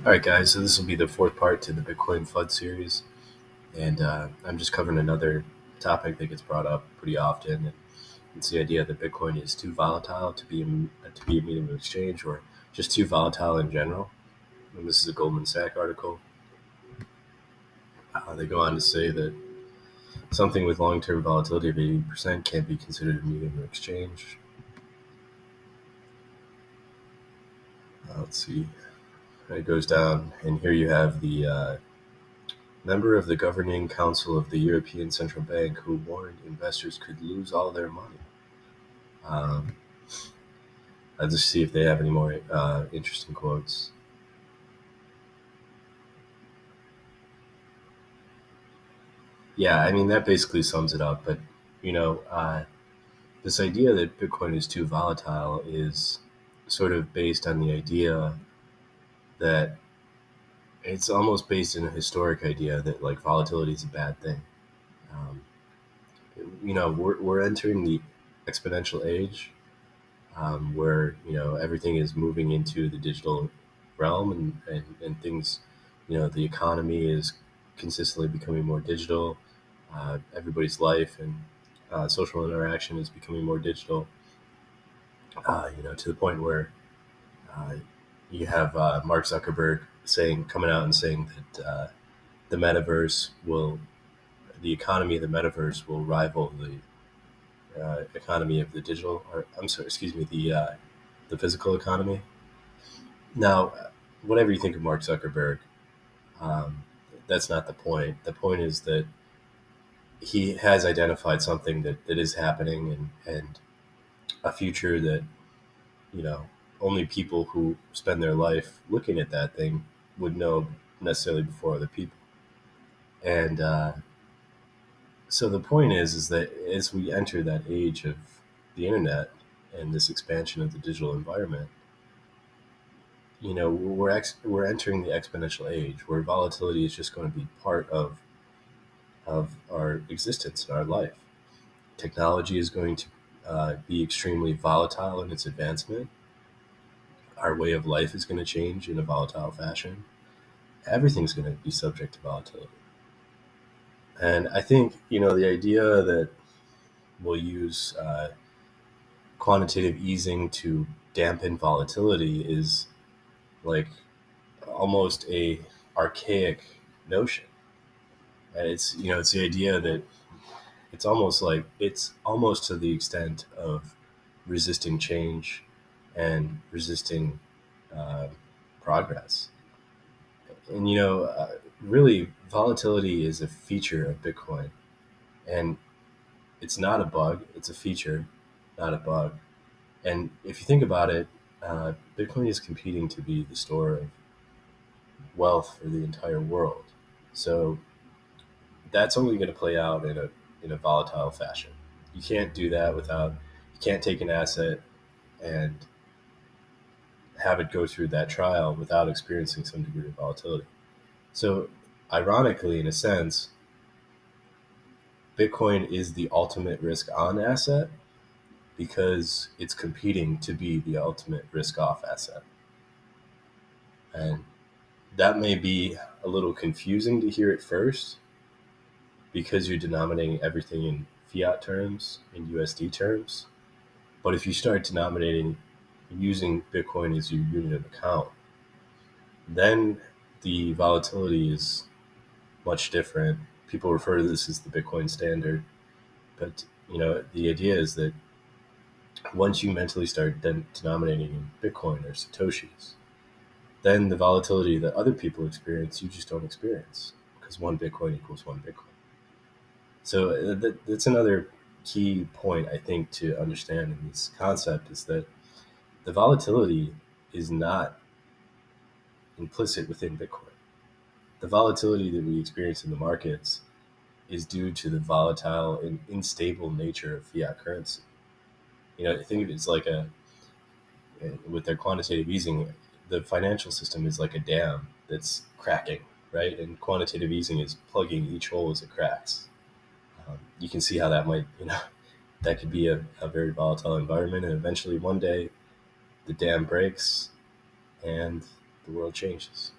All right, guys. So this will be the fourth part to the Bitcoin FUD series, and I'm just covering another topic that gets brought up pretty often. And it's the idea that Bitcoin is too volatile to be a medium of exchange, or just too volatile in general. And this is a Goldman Sachs article. They go on to say that something with long-term volatility of 80% can't be considered a medium of exchange. Let's see. It goes down, and here you have the member of the governing council of the European Central Bank who warned investors could lose all their money. Um, I'll just see if they have any more interesting quotes. Yeah, I mean, that basically sums it up. But, you know, this idea that Bitcoin is too volatile is sort of based on the idea that it's almost based in a historic idea that like volatility is a bad thing. Um, we're entering the exponential age, where everything is moving into the digital realm, and things, the economy is consistently becoming more digital. Everybody's life and social interaction is becoming more digital. To the point where uh, you have Mark Zuckerberg coming out and saying that the metaverse will the economy of the metaverse will rival the economy of the digital, or I'm sorry, excuse me, the physical economy. Now, whatever you think of Mark Zuckerberg, um, that's not the point. The point is that he has identified something that is happening, and a future that, you know, only people who spend their life looking at that thing would know necessarily before other people. And so the point is that as we enter that age of the internet and this expansion of the digital environment, we're entering the exponential age where volatility is just going to be part of our existence and our life. Technology is going to be extremely volatile in its advancement. Our way of life is going to change in a volatile fashion. Everything's going to be subject to volatility. And I think, the idea that we'll use quantitative easing to dampen volatility is like almost a archaic notion. And it's the idea that it's almost to the extent of resisting change and resisting uh, progress. And really, volatility is a feature of Bitcoin, and it's not a bug. It's a feature, not a bug. And if you think about it, Bitcoin is competing to be the store of wealth for the entire world. So that's only going to play out in a volatile fashion. You can't do that without you can't take an asset and have it go through that trial without experiencing some degree of volatility. So ironically, in a sense, Bitcoin is the ultimate risk on asset because it's competing to be the ultimate risk off asset. And that may be a little confusing to hear at first because you're denominating everything in fiat terms, in USD terms. But if you start denominating using Bitcoin as your unit of account, then the volatility is much different. People refer to this as the Bitcoin standard. But the idea is that once you mentally start denominating in Bitcoin or Satoshis, then the volatility that other people experience, you just don't experience because one Bitcoin equals one Bitcoin. So that's another key point I think to understand in this concept is that the volatility is not implicit within Bitcoin. The volatility that we experience in the markets is due to the volatile and unstable nature of fiat currency. I think it's like with their quantitative easing, the financial system is like a dam that's cracking, right? And quantitative easing is plugging each hole as it cracks. You can see how that might, that could be a very volatile environment. And eventually one day the dam breaks and the world changes.